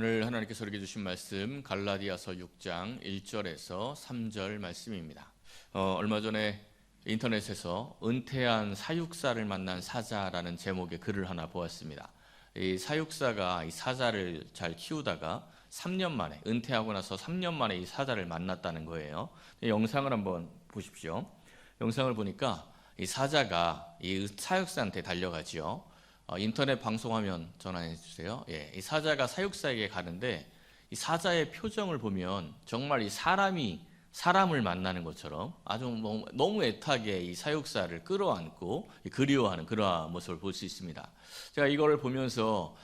오늘 하나님께서 우리에게 주신 말씀 갈라디아서 6장 1절에서 3절 말씀입니다. 얼마 전에 인터넷에서 은퇴한 사육사를 만난 사자라는 제목의 글을 하나 보았습니다. 이 사육사가 이 사자를 잘 키우다가 3년 만에 은퇴하고 나서 3년 만에 이 사자를 만났다는 거예요. 이 영상을 한번 보십시오. 영상을 보니까 이 사자가 이 사육사한테 달려가지요. 인터넷 방송하면 전화해 주세요. 이 사자가 사육사에게 가는데 이 사자의 표정을 보면 정말 이 사람을 만나는 것처럼 아주 너무 애타게 이 사육사를 끌어안고 그리워하는 그러한 모습을 볼 수 있습니다. 제가 이거를 보면서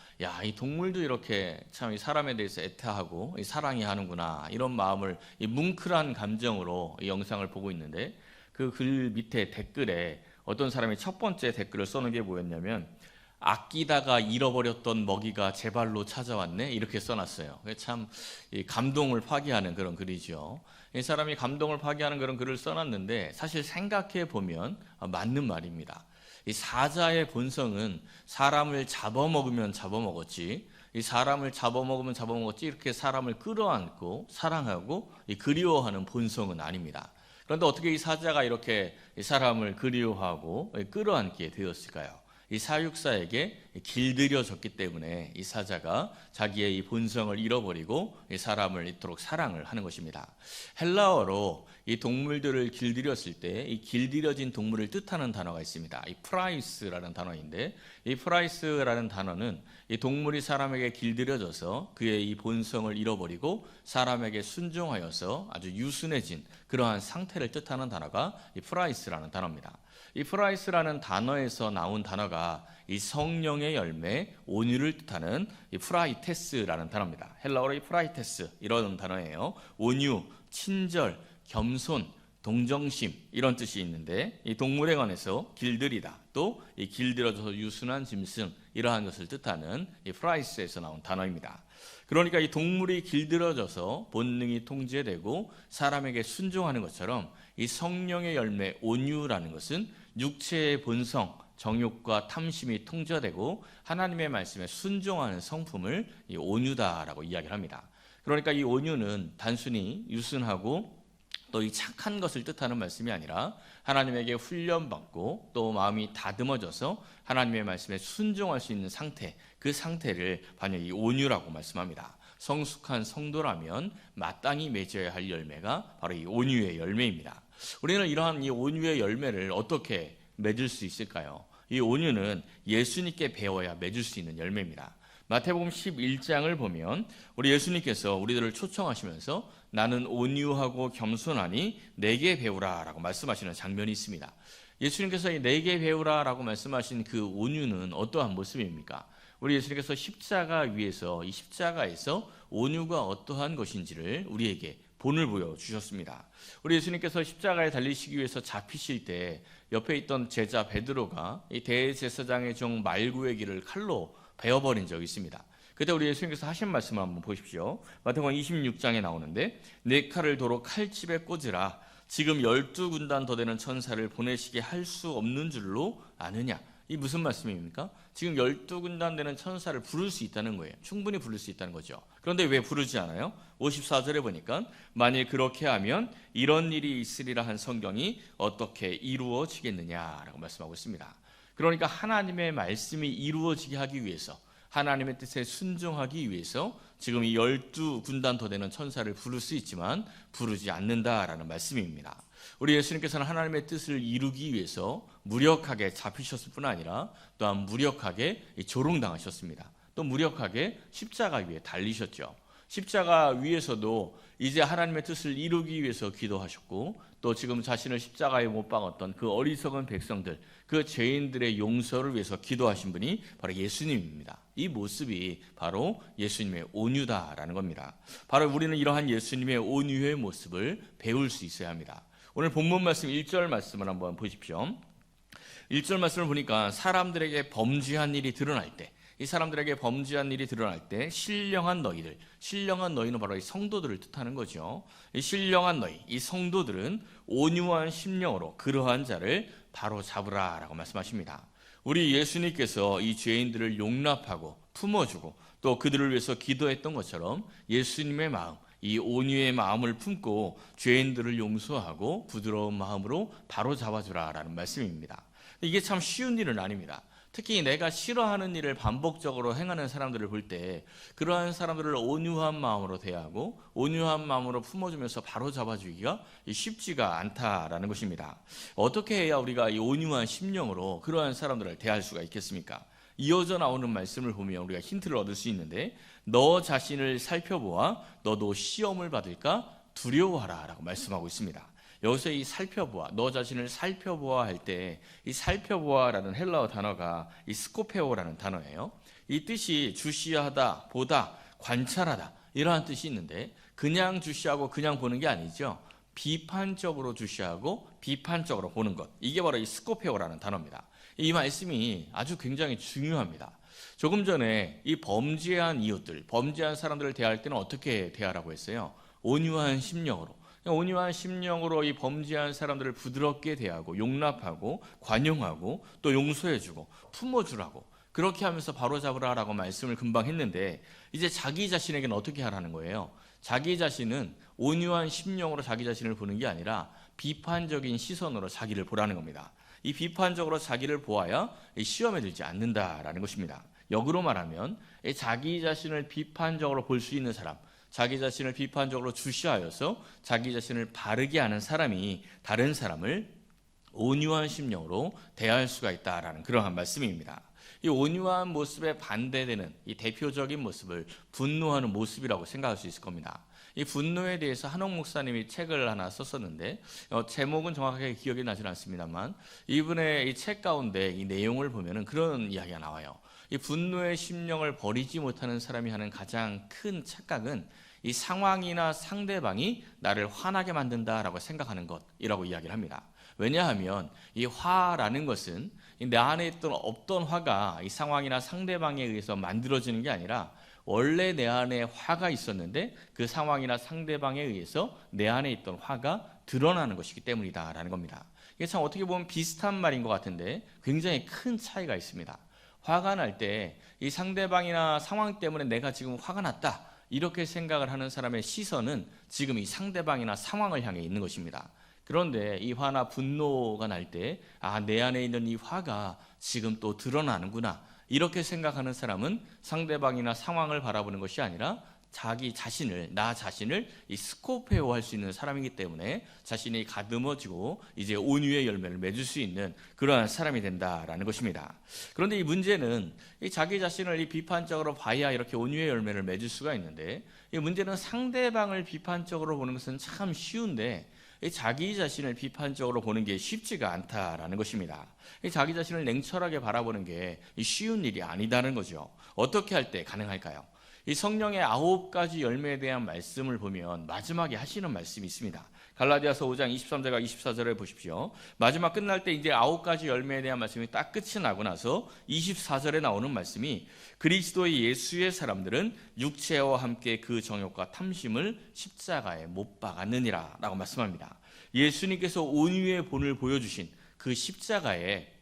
이 동물도 이렇게 참 이 사람에 대해서 애타하고 사랑이 하는구나 이런 마음을 이 뭉클한 감정으로 이 영상을 보고 있는데 그 글 밑에 댓글에 어떤 사람이 첫 번째 댓글을 써놓은 게 뭐였냐면 아끼다가 잃어버렸던 먹이가 제 발로 찾아왔네 이렇게 써놨어요. 참 감동을 파괴하는 그런 글이죠. 이 사람이 감동을 파괴하는 그런 글을 써놨는데 사실 생각해 보면 맞는 말입니다. 이 사자의 본성은 사람을 잡아먹으면 잡아먹었지, 이 사람을 잡아먹으면 잡아먹었지 이렇게 사람을 끌어안고 사랑하고 그리워하는 본성은 아닙니다. 그런데 어떻게 이 사자가 이렇게 사람을 그리워하고 끌어안게 되었을까요? 이 사육사에게 길들여졌기 때문에 이 사자가 자기의 이 본성을 잃어버리고 이 사람을 이토록 사랑을 하는 것입니다. 헬라어로 이 동물들을 길들였을 때 이 길들여진 동물을 뜻하는 단어가 있습니다. 이 프라이스라는 단어인데 이 프라이스라는 단어는 이 동물이 사람에게 길들여져서 그의 이 본성을 잃어버리고 사람에게 순종하여서 아주 유순해진 그러한 상태를 뜻하는 단어가 이 프라이스라는 단어입니다. 이 프라이스라는 단어에서 나온 단어가 이 성령의 열매, 온유를 뜻하는 이 프라이테스라는 단어입니다. 헬라어로 이 프라이테스 이런 단어예요. 온유, 친절, 겸손, 동정심 이런 뜻이 있는데 이 동물에 관해서 길들이다, 또 이 길들여져서 유순한 짐승 이러한 것을 뜻하는 이 프라이스에서 나온 단어입니다. 그러니까 이 동물이 길들여져서 본능이 통제되고 사람에게 순종하는 것처럼 이 성령의 열매 온유라는 것은 육체의 본성, 정욕과 탐심이 통제되고 하나님의 말씀에 순종하는 성품을 이 온유다라고 이야기를 합니다. 그러니까 이 온유는 단순히 유순하고 또 이 착한 것을 뜻하는 말씀이 아니라 하나님에게 훈련받고 또 마음이 다듬어져서 하나님의 말씀에 순종할 수 있는 상태, 그 상태를 반영 이 온유라고 말씀합니다. 성숙한 성도라면 마땅히 맺어야 할 열매가 바로 이 온유의 열매입니다. 우리는 이러한 이 온유의 열매를 어떻게 맺을 수 있을까요? 이 온유는 예수님께 배워야 맺을 수 있는 열매입니다. 마태복음 11장을 보면 우리 예수님께서 우리들을 초청하시면서 나는 온유하고 겸손하니 내게 배우라 라고 말씀하시는 장면이 있습니다. 예수님께서 이 내게 배우라 라고 말씀하신 그 온유는 어떠한 모습입니까? 우리 예수님께서 십자가 위에서 이 십자가에서 온유가 어떠한 것인지를 우리에게 본을 보여주셨습니다. 우리 예수님께서 십자가에 달리시기 위해서 잡히실 때 옆에 있던 제자 베드로가 이 대제사장의 종 말구의 길을 칼로 베어버린 적이 있습니다. 그때 우리 예수님께서 하신 말씀을 한번 보십시오. 마태복음 26장에 나오는데 네 칼을 도로 칼집에 꽂으라. 지금 12군단 더 되는 천사를 보내시게 할 수 없는 줄로 아느냐. 이 무슨 말씀입니까? 지금 12군단 되는 천사를 부를 수 있다는 거예요. 충분히 부를 수 있다는 거죠. 그런데 왜 부르지 않아요? 54절에 보니까 만일 그렇게 하면 이런 일이 있으리라 한 성경이 어떻게 이루어지겠느냐라고 말씀하고 있습니다. 그러니까 하나님의 말씀이 이루어지게 하기 위해서, 하나님의 뜻에 순종하기 위해서 지금 이 12군단 더 되는 천사를 부를 수 있지만 부르지 않는다라는 말씀입니다. 우리 예수님께서는 하나님의 뜻을 이루기 위해서 무력하게 잡히셨을 뿐 아니라 또한 무력하게 조롱당하셨습니다. 또 무력하게 십자가 위에 달리셨죠. 십자가 위에서도 이제 하나님의 뜻을 이루기 위해서 기도하셨고 또 지금 자신을 십자가에 못 박았던 그 어리석은 백성들, 그 죄인들의 용서를 위해서 기도하신 분이 바로 예수님입니다. 이 모습이 바로 예수님의 온유다라는 겁니다. 바로 우리는 이러한 예수님의 온유의 모습을 배울 수 있어야 합니다. 오늘 본문 말씀 1절 말씀을 한번 보십시오. 1절 말씀을 보니까 사람들에게 범죄한 일이 드러날 때, 이 사람들에게 범죄한 일이 드러날 때 신령한 너희들, 신령한 너희는 바로 이 성도들을 뜻하는 거죠. 이 신령한 너희, 이 성도들은 온유한 심령으로 그러한 자를 바로 잡으라 라고 말씀하십니다. 우리 예수님께서 이 죄인들을 용납하고 품어주고 또 그들을 위해서 기도했던 것처럼 예수님의 마음, 이 온유의 마음을 품고 죄인들을 용서하고 부드러운 마음으로 바로잡아주라라는 말씀입니다. 이게 참 쉬운 일은 아닙니다. 특히 내가 싫어하는 일을 반복적으로 행하는 사람들을 볼 때 그러한 사람들을 온유한 마음으로 대하고 온유한 마음으로 품어주면서 바로잡아주기가 쉽지가 않다라는 것입니다. 어떻게 해야 우리가 이 온유한 심령으로 그러한 사람들을 대할 수가 있겠습니까? 이어져 나오는 말씀을 보면 우리가 힌트를 얻을 수 있는데, 너 자신을 살펴보아 너도 시험을 받을까 두려워하라 라고 말씀하고 있습니다. 여기서 이 살펴보아, 너 자신을 살펴보아 할 때 이 살펴보아라는 헬라어 단어가 이 스코페오라는 단어예요. 이 뜻이 주시하다, 보다, 관찰하다 이러한 뜻이 있는데, 그냥 주시하고 그냥 보는 게 아니죠. 비판적으로 주시하고 비판적으로 보는 것, 이게 바로 이 스코페오라는 단어입니다. 이 말씀이 아주 굉장히 중요합니다. 조금 전에 이 범죄한 이웃들, 범죄한 사람들을 대할 때는 어떻게 대하라고 했어요? 온유한 심령으로. 온유한 심령으로 이 범죄한 사람들을 부드럽게 대하고 용납하고 관용하고 또 용서해주고 품어주라고, 그렇게 하면서 바로잡으라라고 말씀을 금방 했는데, 이제 자기 자신에게는 어떻게 하라는 거예요? 자기 자신은 온유한 심령으로 자기 자신을 보는 게 아니라 비판적인 시선으로 자기를 보라는 겁니다. 이 비판적으로 자기를 보아야 시험에 들지 않는다라는 것입니다. 역으로 말하면 자기 자신을 비판적으로 볼 수 있는 사람, 자기 자신을 비판적으로 주시하여서 자기 자신을 바르게 하는 사람이 다른 사람을 온유한 심령으로 대할 수가 있다라는 그러한 말씀입니다. 이 온유한 모습에 반대되는 이 대표적인 모습을 분노하는 모습이라고 생각할 수 있을 겁니다. 이 분노에 대해서 한옥 목사님이 책을 하나 썼었는데, 제목은 정확하게 기억이 나질 않습니다만 이분의 이 책 가운데 이 내용을 보면은 그런 이야기가 나와요. 이 분노의 심령을 버리지 못하는 사람이 하는 가장 큰 착각은 이 상황이나 상대방이 나를 화나게 만든다라고 생각하는 것이라고 이야기를 합니다. 왜냐하면 이 화라는 것은 내 안에 있던 없던 화가 이 상황이나 상대방에 의해서 만들어지는 게 아니라 원래 내 안에 화가 있었는데 그 상황이나 상대방에 의해서 내 안에 있던 화가 드러나는 것이기 때문이다라는 겁니다. 이게 참 어떻게 보면 비슷한 말인 것 같은데 굉장히 큰 차이가 있습니다. 화가 날 때 이 상대방이나 상황 때문에 내가 지금 화가 났다, 이렇게 생각을 하는 사람의 시선은 지금 이 상대방이나 상황을 향해 있는 것입니다. 그런데 이 화나 분노가 날 때, 내 안에 있는 이 화가 지금 또 드러나는구나, 이렇게 생각하는 사람은 상대방이나 상황을 바라보는 것이 아니라 자기 자신을, 나 자신을 이 스코페오 할 수 있는 사람이기 때문에 자신이 가듬어지고 이제 온유의 열매를 맺을 수 있는 그러한 사람이 된다라는 것입니다. 그런데 이 문제는 이 자기 자신을 이 비판적으로 봐야 이렇게 온유의 열매를 맺을 수가 있는데, 이 문제는 상대방을 비판적으로 보는 것은 참 쉬운데 자기 자신을 비판적으로 보는 게 쉽지가 않다라는 것입니다. 자기 자신을 냉철하게 바라보는 게 쉬운 일이 아니다는 거죠. 어떻게 할 때 가능할까요? 이 성령의 9가지 열매에 대한 말씀을 보면 마지막에 하시는 말씀이 있습니다. 갈라디아서 5장 23절과 24절에 보십시오. 마지막 끝날 때 이제 9가지 열매에 대한 말씀이 딱 끝이 나고 나서 24절에 나오는 말씀이, 그리스도의 예수의 사람들은 육체와 함께 그 정욕과 탐심을 십자가에 못 박았느니라 라고 말씀합니다. 예수님께서 온유의 본을 보여주신 그 십자가에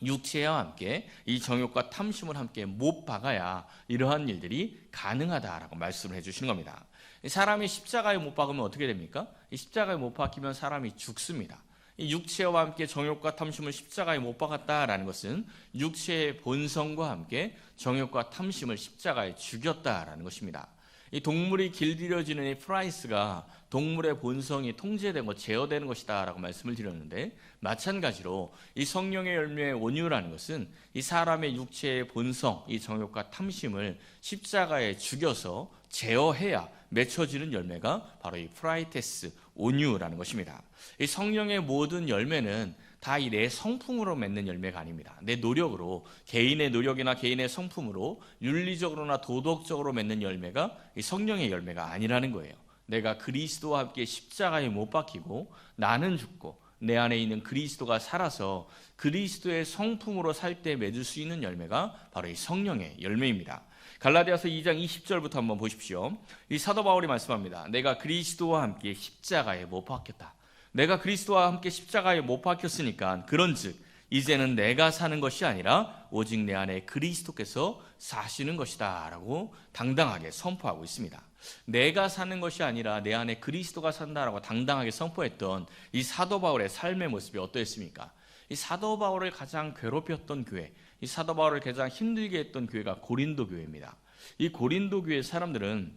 육체와 함께 이 정욕과 탐심을 함께 못 박아야 이러한 일들이 가능하다라고 말씀을 해주시는 겁니다. 사람이 십자가에 못 박으면 어떻게 됩니까? 이 십자가에 못 박히면 사람이 죽습니다. 이 육체와 함께 정욕과 탐심을 십자가에 못 박았다라는 것은 육체의 본성과 함께 정욕과 탐심을 십자가에 죽였다라는 것입니다. 이 동물이 길들여지는 이 프라이스가 동물의 본성이 통제되고 제어되는 것이다 라고 말씀을 드렸는데, 마찬가지로 이 성령의 열매의 온유라는 것은 이 사람의 육체의 본성, 이 정욕과 탐심을 십자가에 죽여서 제어해야 맺혀지는 열매가 바로 이 프라이테스, 온유라는 것입니다. 이 성령의 모든 열매는 다 이 내 성품으로 맺는 열매가 아닙니다. 내 노력으로, 개인의 노력이나 개인의 성품으로 윤리적으로나 도덕적으로 맺는 열매가 이 성령의 열매가 아니라는 거예요. 내가 그리스도와 함께 십자가에 못 박히고 나는 죽고 내 안에 있는 그리스도가 살아서 그리스도의 성품으로 살 때 맺을 수 있는 열매가 바로 이 성령의 열매입니다. 갈라디아서 2장 20절부터 한번 보십시오. 이 사도 바울이 말씀합니다. 내가 그리스도와 함께 십자가에 못 박혔다. 내가 그리스도와 함께 십자가에 못 박혔으니까 그런즉 이제는 내가 사는 것이 아니라 오직 내 안에 그리스도께서 사시는 것이다 라고 당당하게 선포하고 있습니다. 내가 사는 것이 아니라 내 안에 그리스도가 산다라고 당당하게 선포했던 이 사도 바울의 삶의 모습이 어떠했습니까? 이 사도 바울을 가장 괴롭혔던 교회, 이 사도 바울을 가장 힘들게 했던 교회가 고린도 교회입니다. 이 고린도 교회 사람들은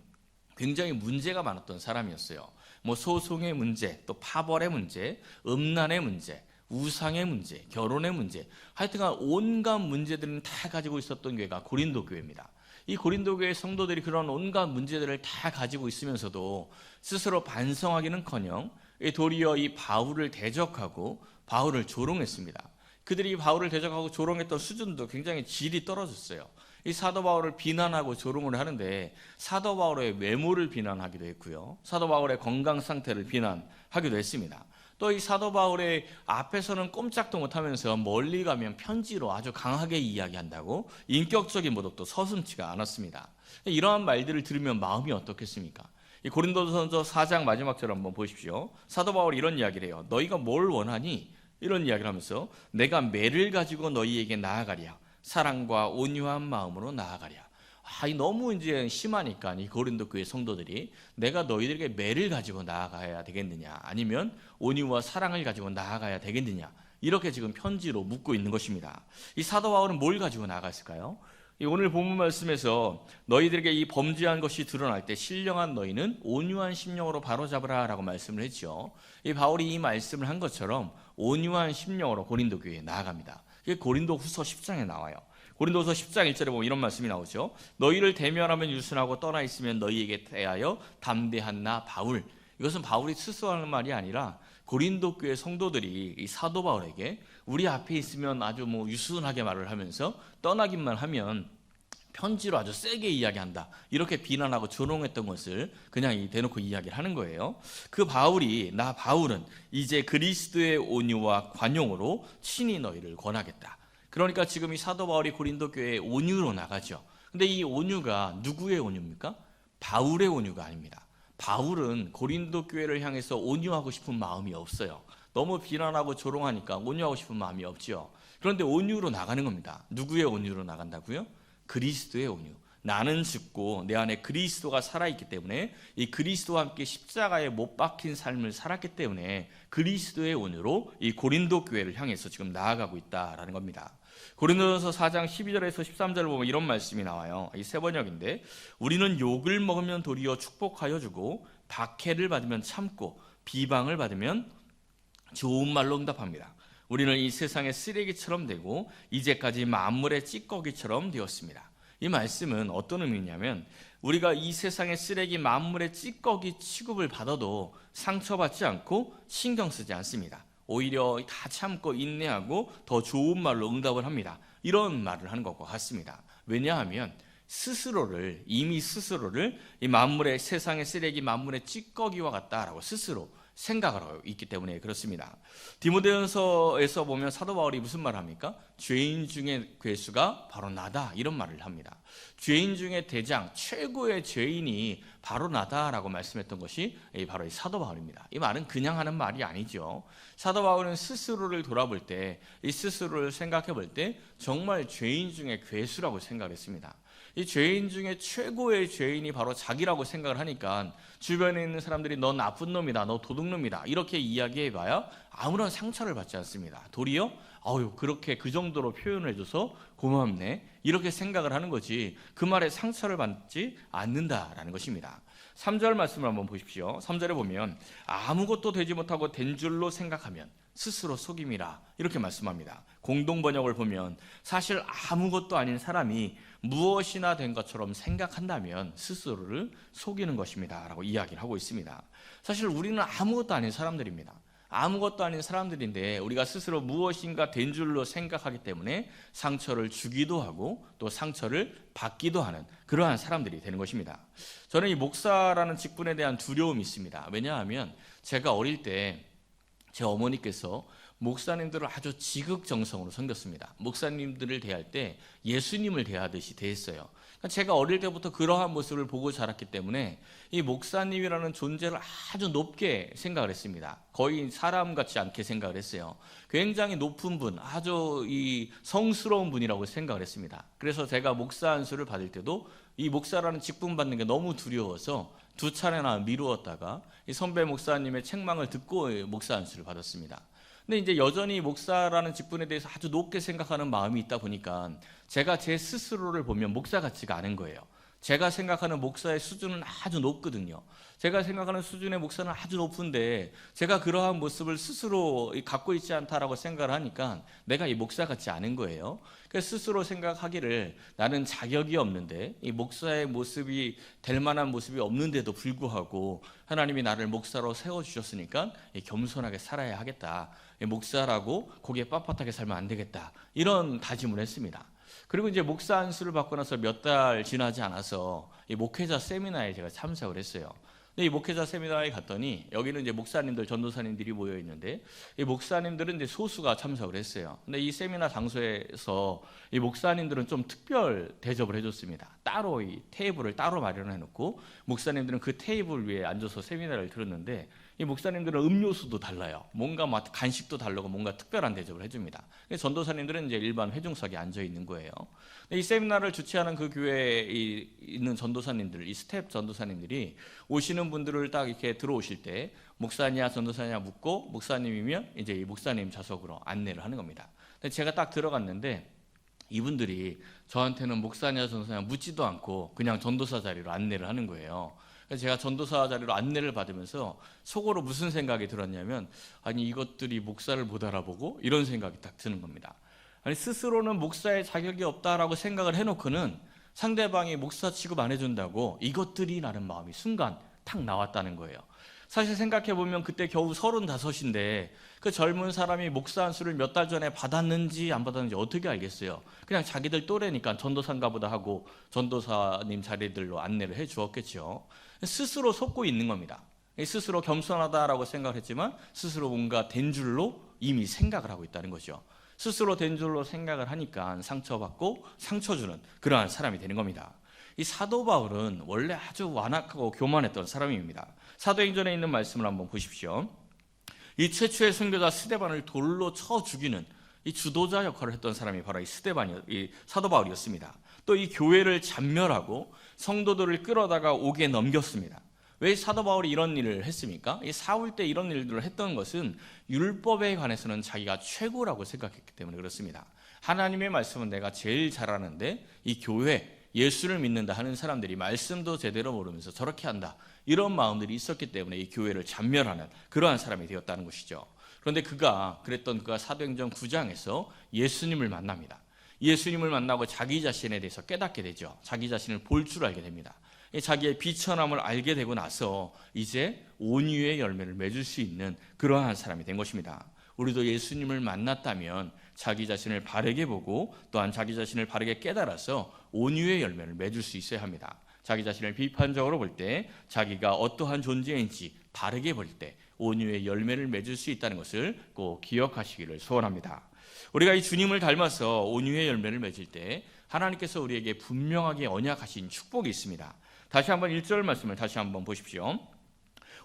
굉장히 문제가 많았던 사람이었어요. 뭐 소송의 문제, 또 파벌의 문제, 음란의 문제, 우상의 문제, 결혼의 문제, 하여튼간 온갖 문제들은 다 가지고 있었던 교회가 고린도 교회입니다. 이 고린도 교회 성도들이 그런 온갖 문제들을 다 가지고 있으면서도 스스로 반성하기는커녕 도리어 이 바울을 대적하고 바울을 조롱했습니다. 그들이 바울을 대적하고 조롱했던 수준도 굉장히 질이 떨어졌어요. 이 사도 바울을 비난하고 조롱을 하는데 사도 바울의 외모를 비난하기도 했고요. 사도 바울의 건강 상태를 비난하기도 했습니다. 또 이 사도 바울의 앞에서는 꼼짝도 못하면서 멀리 가면 편지로 아주 강하게 이야기한다고 인격적인 모독도 서슴지가 않았습니다. 이러한 말들을 들으면 마음이 어떻겠습니까? 이 고린도전서 4장 마지막처럼 한번 보십시오. 사도 바울이 이런 이야기를 해요. 너희가 뭘 원하니? 이런 이야기를 하면서 내가 매를 가지고 너희에게 나아가랴. 사랑과 온유한 마음으로 나아가랴. 너무 이제 심하니까 이 고린도 교회 성도들이 내가 너희들에게 매를 가지고 나아가야 되겠느냐, 아니면 온유와 사랑을 가지고 나아가야 되겠느냐, 이렇게 지금 편지로 묻고 있는 것입니다. 이 사도 바울은 뭘 가지고 나아갔을까요? 오늘 본문 말씀에서 너희들에게 이 범죄한 것이 드러날 때 신령한 너희는 온유한 심령으로 바로잡으라 라고 말씀을 했죠. 이 바울이 이 말씀을 한 것처럼 온유한 심령으로 고린도 교회에 나아갑니다. 그게 고린도 후서 10장에 나와요. 고린도서 10장 1절에 보면 이런 말씀이 나오죠. 너희를 대면하면 유순하고 떠나 있으면 너희에게 대하여 담대한 나 바울. 이것은 바울이 스스로 하는 말이 아니라 고린도 교회 성도들이 이 사도 바울에게 우리 앞에 있으면 아주 유순하게 말을 하면서 떠나기만 하면 편지로 아주 세게 이야기한다, 이렇게 비난하고 조롱했던 것을 그냥 대놓고 이야기를 하는 거예요. 그 바울이 나 바울은 이제 그리스도의 온유와 관용으로 친히 너희를 권하겠다. 그러니까 지금 이 사도 바울이 고린도 교회에 온유로 나가죠. 근데 이 온유가 누구의 온유입니까? 바울의 온유가 아닙니다. 바울은 고린도 교회를 향해서 온유하고 싶은 마음이 없어요. 너무 비난하고 조롱하니까 온유하고 싶은 마음이 없죠. 그런데 온유로 나가는 겁니다. 누구의 온유로 나간다고요? 그리스도의 온유. 나는 죽고 내 안에 그리스도가 살아있기 때문에 이 그리스도와 함께 십자가에 못 박힌 삶을 살았기 때문에 그리스도의 온유로 이 고린도 교회를 향해서 지금 나아가고 있다라는 겁니다. 고린도전서 4장 12절에서 13절을 보면 이런 말씀이 나와요. 이 새 번역인데 우리는 욕을 먹으면 도리어 축복하여 주고 박해를 받으면 참고 비방을 받으면 좋은 말로 응답합니다. 우리는 이 세상의 쓰레기처럼 되고 이제까지 만물의 찌꺼기처럼 되었습니다. 이 말씀은 어떤 의미냐면 우리가 이 세상의 쓰레기 만물의 찌꺼기 취급을 받아도 상처받지 않고 신경 쓰지 않습니다. 오히려 다 참고 인내하고 더 좋은 말로 응답을 합니다. 이런 말을 하는 것과 같습니다. 왜냐하면 이미 스스로를 이 만물의 세상의 쓰레기 만물의 찌꺼기와 같다라고 스스로 생각을 하고 있기 때문에 그렇습니다. 디모데전서에서 보면 사도 바울이 무슨 말을 합니까? 죄인 중에 괴수가 바로 나다, 이런 말을 합니다. 죄인 중에 대장, 최고의 죄인이 바로 나다라고 말씀했던 것이 바로 이 사도 바울입니다. 이 말은 그냥 하는 말이 아니죠. 사도 바울은 스스로를 돌아볼 때, 이 스스로를 생각해 볼 때 정말 죄인 중에 괴수라고 생각했습니다. 이 죄인 중에 최고의 죄인이 바로 자기라고 생각을 하니까 주변에 있는 사람들이 너 나쁜 놈이다, 너 도둑놈이다, 이렇게 이야기해봐야 아무런 상처를 받지 않습니다. 도리어 그렇게 그 정도로 표현해줘서 고맙네, 이렇게 생각을 하는 거지 그 말에 상처를 받지 않는다라는 것입니다. 3절 말씀을 한번 보십시오. 3절에 보면 아무것도 되지 못하고 된 줄로 생각하면 스스로 속임이라, 이렇게 말씀합니다. 공동번역을 보면 사실 아무것도 아닌 사람이 무엇이나 된 것처럼 생각한다면 스스로를 속이는 것입니다 라고 이야기를 하고 있습니다. 사실 우리는 아무것도 아닌 사람들입니다. 아무것도 아닌 사람들인데 우리가 스스로 무엇인가 된 줄로 생각하기 때문에 상처를 주기도 하고 또 상처를 받기도 하는 그러한 사람들이 되는 것입니다. 저는 이 목사라는 직분에 대한 두려움이 있습니다. 왜냐하면 제가 어릴 때 제 어머니께서 목사님들을 아주 지극정성으로 섬겼습니다. 목사님들을 대할 때 예수님을 대하듯이 대했어요. 제가 어릴 때부터 그러한 모습을 보고 자랐기 때문에 이 목사님이라는 존재를 아주 높게 생각을 했습니다. 거의 사람 같지 않게 생각을 했어요. 굉장히 높은 분, 아주 이 성스러운 분이라고 생각을 했습니다. 그래서 제가 목사 안수를 받을 때도 이 목사라는 직분 받는 게 너무 두려워서 2차례나 미루었다가 이 선배 목사님의 책망을 듣고 목사 안수를 받았습니다. 근데 이제 여전히 목사라는 직분에 대해서 아주 높게 생각하는 마음이 있다 보니까 제가 제 스스로를 보면 목사 같지가 않은 거예요. 제가 생각하는 목사의 수준은 아주 높거든요. 제가 생각하는 수준의 목사는 아주 높은데 제가 그러한 모습을 스스로 갖고 있지 않다라고 생각을 하니까 내가 이 목사 같지 않은 거예요. 그래서 스스로 생각하기를 나는 자격이 없는데 이 목사의 모습이 될 만한 모습이 없는데도 불구하고 하나님이 나를 목사로 세워주셨으니까 겸손하게 살아야 하겠다. 목사라고 고개 빳빳하게 살면 안 되겠다. 이런 다짐을 했습니다. 그리고 이제 목사 안수를 받고 나서 몇 달 지나지 않아서 이 목회자 세미나에 제가 참석을 했어요. 근데 이 목회자 세미나에 갔더니 여기는 이제 목사님들, 전도사님들이 모여 있는데 이 목사님들은 이제 소수가 참석을 했어요. 근데 이 세미나 장소에서 이 목사님들은 좀 특별 대접을 해줬습니다. 따로 이 테이블을 따로 마련해 놓고 목사님들은 그 테이블 위에 앉아서 세미나를 들었는데 이 목사님들은 음료수도 달라요. 뭔가 막 간식도 다르고 뭔가 특별한 대접을 해줍니다. 전도사님들은 이제 일반 회중석에 앉아 있는 거예요. 이 세미나를 주최하는 그 교회에 있는 전도사님들, 이 스텝 전도사님들이 오시는 분들을 딱 이렇게 들어오실 때 목사냐 전도사냐 묻고 목사님이면 이제 이 목사님 좌석으로 안내를 하는 겁니다. 근데 제가 딱 들어갔는데 이분들이 저한테는 목사냐 전도사냐 묻지도 않고 그냥 전도사 자리로 안내를 하는 거예요. 그래서 제가 전도사 자리로 안내를 받으면서 속으로 무슨 생각이 들었냐면 아니 이것들이 목사를 못 알아보고 이런 생각이 딱 드는 겁니다. 아니 스스로는 목사의 자격이 없다라고 생각을 해놓고는 상대방이 목사 취급 안 해준다고 이것들이 라는 마음이 순간 탁 나왔다는 거예요. 사실 생각해보면 그때 겨우 35인데 그 젊은 사람이 목사 안수를 몇 달 전에 받았는지 안 받았는지 어떻게 알겠어요. 그냥 자기들 또래니까 전도사인가 보다 하고 전도사님 자리들로 안내를 해 주었겠죠. 스스로 속고 있는 겁니다. 스스로 겸손하다라고 생각을 했지만 스스로 뭔가 된 줄로 이미 생각을 하고 있다는 거죠. 스스로 된 줄로 생각을 하니까 상처받고 상처 주는 그러한 사람이 되는 겁니다. 이 사도 바울은 원래 아주 완악하고 교만했던 사람입니다. 사도행전에 있는 말씀을 한번 보십시오. 이 최초의 선교자 스데반을 돌로 쳐 죽이는 이 주도자 역할을 했던 사람이 바로 이 사도 바울이었습니다. 또 이 교회를 잔멸하고 성도들을 끌어다가 옥에 넘겼습니다. 왜 사도 바울이 이런 일을 했습니까? 이 사울 때 이런 일들을 했던 것은 율법에 관해서는 자기가 최고라고 생각했기 때문에 그렇습니다. 하나님의 말씀은 내가 제일 잘하는데 이 교회 예수를 믿는다 하는 사람들이 말씀도 제대로 모르면서 저렇게 한다 이런 마음들이 있었기 때문에 이 교회를 잔멸하는 그러한 사람이 되었다는 것이죠. 그런데 그가 사도행전 9장에서 예수님을 만납니다. 예수님을 만나고 자기 자신에 대해서 깨닫게 되죠. 자기 자신을 볼 줄 알게 됩니다. 자기의 비천함을 알게 되고 나서 이제 온유의 열매를 맺을 수 있는 그러한 사람이 된 것입니다. 우리도 예수님을 만났다면 자기 자신을 바르게 보고 또한 자기 자신을 바르게 깨달아서 온유의 열매를 맺을 수 있어야 합니다. 자기 자신을 비판적으로 볼 때 자기가 어떠한 존재인지 바르게 볼 때 온유의 열매를 맺을 수 있다는 것을 꼭 기억하시기를 소원합니다. 우리가 이 주님을 닮아서 온유의 열매를 맺을 때 하나님께서 우리에게 분명하게 언약하신 축복이 있습니다. 다시 한번 1절 말씀을 다시 한번 보십시오.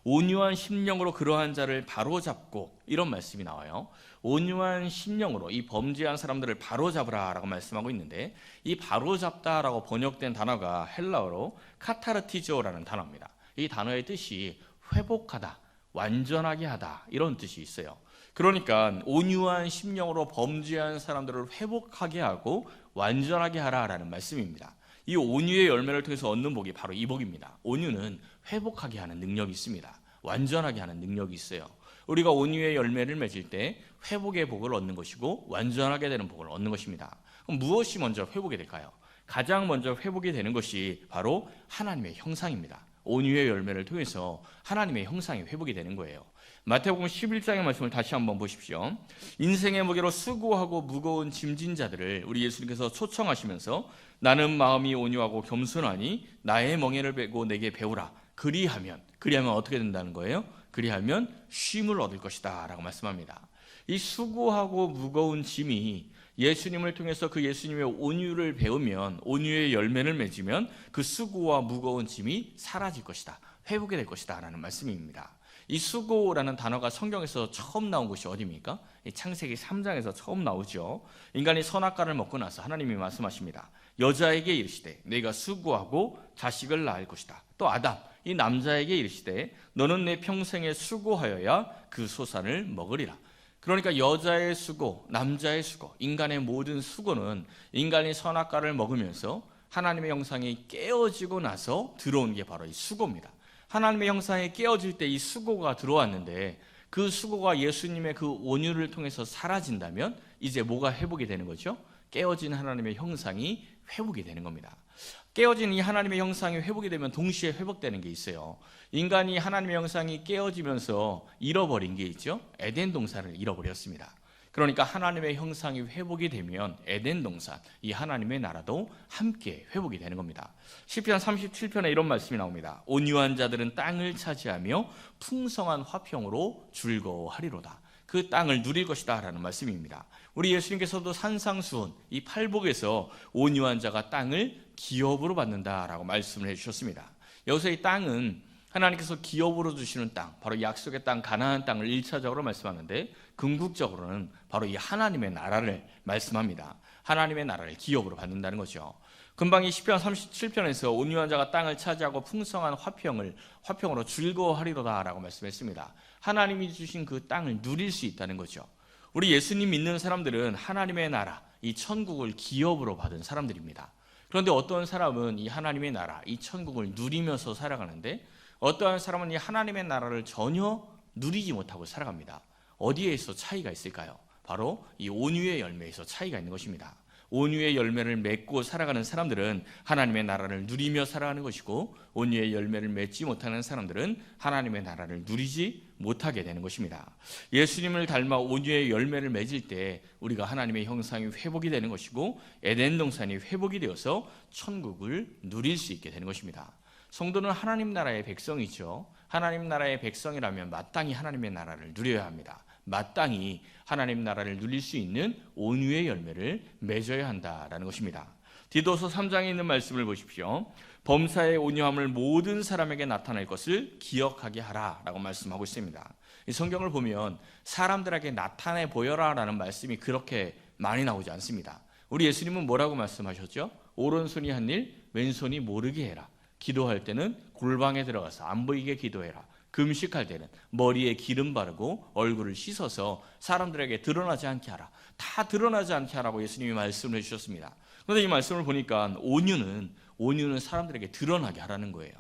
온유한 심령으로 그러한 자를 바로잡고 이런 말씀이 나와요. 온유한 심령으로 이 범죄한 사람들을 바로잡으라 라고 말씀하고 있는데 이 바로잡다라고 번역된 단어가 헬라어로 카타르티조라는 단어입니다. 이 단어의 뜻이 회복하다, 완전하게 하다 이런 뜻이 있어요. 그러니까 온유한 심령으로 범죄한 사람들을 회복하게 하고 완전하게 하라라는 말씀입니다. 이 온유의 열매를 통해서 얻는 복이 바로 이 복입니다. 온유는 회복하게 하는 능력이 있습니다. 완전하게 하는 능력이 있어요. 우리가 온유의 열매를 맺을 때 회복의 복을 얻는 것이고 완전하게 되는 복을 얻는 것입니다. 그럼 무엇이 먼저 회복이 될까요? 가장 먼저 회복이 되는 것이 바로 하나님의 형상입니다. 온유의 열매를 통해서 하나님의 형상이 회복이 되는 거예요. 마태복음 11장의 말씀을 다시 한번 보십시오. 인생의 무게로 수고하고 무거운 짐진 자들을 우리 예수님께서 초청하시면서 나는 마음이 온유하고 겸손하니 나의 멍에를 메고 내게 배우라. 그리하면 어떻게 된다는 거예요? 그리하면 쉼을 얻을 것이다 라고 말씀합니다. 이 수고하고 무거운 짐이 예수님을 통해서 그 예수님의 온유를 배우면, 온유의 열매를 맺으면 그 수고와 무거운 짐이 사라질 것이다, 회복이 될 것이다 라는 말씀입니다. 이 수고라는 단어가 성경에서 처음 나온 곳이 어디입니까? 창세기 3장에서 처음 나오죠. 인간이 선악과를 먹고 나서 하나님이 말씀하십니다. 여자에게 이르시되 네가 수고하고 자식을 낳을 것이다. 또 아담, 이 남자에게 이르시되 너는 내 평생에 수고하여야 그 소산을 먹으리라. 그러니까 여자의 수고, 남자의 수고, 인간의 모든 수고는 인간이 선악과를 먹으면서 하나님의 형상이 깨어지고 나서 들어온 게 바로 이 수고입니다. 하나님의 형상이 깨어질 때 이 수고가 들어왔는데 그 수고가 예수님의 그 온유를 통해서 사라진다면 이제 뭐가 회복이 되는 거죠? 깨어진 하나님의 형상이 회복이 되는 겁니다. 깨어진 이 하나님의 형상이 회복이 되면 동시에 회복되는 게 있어요. 인간이 하나님의 형상이 깨어지면서 잃어버린 게 있죠. 에덴 동산을 잃어버렸습니다. 그러니까 하나님의 형상이 회복이 되면 에덴 동산, 이 하나님의 나라도 함께 회복이 되는 겁니다. 시편 37편에 이런 말씀이 나옵니다. 온유한 자들은 땅을 차지하며 풍성한 화평으로 즐거워하리로다. 그 땅을 누릴 것이다 라는 말씀입니다. 우리 예수님께서도 산상수훈, 이 팔복에서 온유한 자가 땅을 기업으로 받는다라고 말씀을 해주셨습니다. 여기서 이 땅은 하나님께서 기업으로 주시는 땅, 바로 약속의 땅 가나안 땅을 1차적으로 말씀하는데 궁극적으로는 바로 이 하나님의 나라를 말씀합니다. 하나님의 나라를 기업으로 받는다는 거죠. 금방 이 시편 37편에서 온유한 자가 땅을 차지하고 풍성한 화평으로 즐거워하리로다 라고 말씀했습니다. 하나님이 주신 그 땅을 누릴 수 있다는 거죠. 우리 예수님 믿는 사람들은 하나님의 나라, 이 천국을 기업으로 받은 사람들입니다. 그런데 어떤 사람은 이 하나님의 나라, 이 천국을 누리면서 살아가는데 어떠한 사람은 이 하나님의 나라를 전혀 누리지 못하고 살아갑니다. 어디에서 차이가 있을까요? 바로 이 온유의 열매에서 차이가 있는 것입니다. 온유의 열매를 맺고 살아가는 사람들은 하나님의 나라를 누리며 살아가는 것이고 온유의 열매를 맺지 못하는 사람들은 하나님의 나라를 누리지 못하게 되는 것입니다. 예수님을 닮아 온유의 열매를 맺을 때 우리가 하나님의 형상이 회복이 되는 것이고 에덴 동산이 회복이 되어서 천국을 누릴 수 있게 되는 것입니다. 성도는 하나님 나라의 백성이죠. 하나님 나라의 백성이라면 마땅히 하나님의 나라를 누려야 합니다. 마땅히 하나님 나라를 누릴 수 있는 온유의 열매를 맺어야 한다라는 것입니다. 디도서 3장에 있는 말씀을 보십시오. 범사의 온유함을 모든 사람에게 나타낼 것을 기억하게 하라라고 말씀하고 있습니다. 이 성경을 보면 사람들에게 나타내 보여라 라는 말씀이 그렇게 많이 나오지 않습니다. 우리 예수님은 뭐라고 말씀하셨죠? 오른손이 한 일 왼손이 모르게 해라. 기도할 때는 골방에 들어가서 안 보이게 기도해라. 금식할 때는 머리에 기름 바르고 얼굴을 씻어서 사람들에게 드러나지 않게 하라. 다 드러나지 않게 하라고 예수님이 말씀을 해주셨습니다. 그런데 이 말씀을 보니까 온유는 사람들에게 드러나게 하라는 거예요.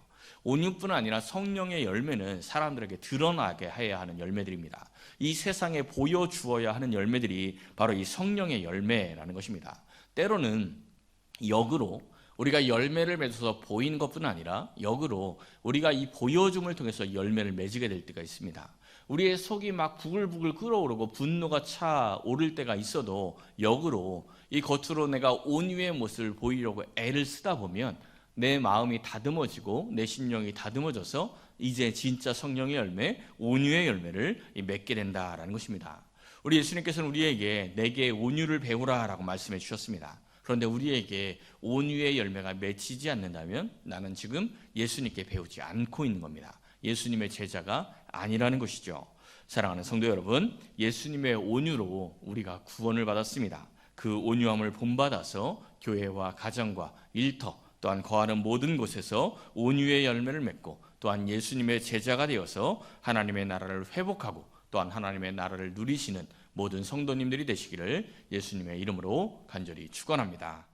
온유뿐 아니라 성령의 열매는 사람들에게 드러나게 해야 하는 열매들입니다. 이 세상에 보여주어야 하는 열매들이 바로 이 성령의 열매라는 것입니다. 때로는 역으로 우리가 열매를 맺어서 보이는 것뿐 아니라 역으로 우리가 이 보여줌을 통해서 열매를 맺게 될 때가 있습니다. 우리의 속이 막 부글부글 끓어오르고 분노가 차오를 때가 있어도 역으로 이 겉으로 내가 온유의 모습을 보이려고 애를 쓰다 보면 내 마음이 다듬어지고 내 심령이 다듬어져서 이제 진짜 성령의 열매, 온유의 열매를 맺게 된다라는 것입니다. 우리 예수님께서는 우리에게 내게 온유를 배우라 라고 말씀해 주셨습니다. 그런데 우리에게 온유의 열매가 맺히지 않는다면 나는 지금 예수님께 배우지 않고 있는 겁니다. 예수님의 제자가 아니라는 것이죠. 사랑하는 성도 여러분, 예수님의 온유로 우리가 구원을 받았습니다. 그 온유함을 본받아서 교회와 가정과 일터 또한 거하는 모든 곳에서 온유의 열매를 맺고 또한 예수님의 제자가 되어서 하나님의 나라를 회복하고 또한 하나님의 나라를 누리시는 모든 성도님들이 되시기를 예수님의 이름으로 간절히 축원합니다.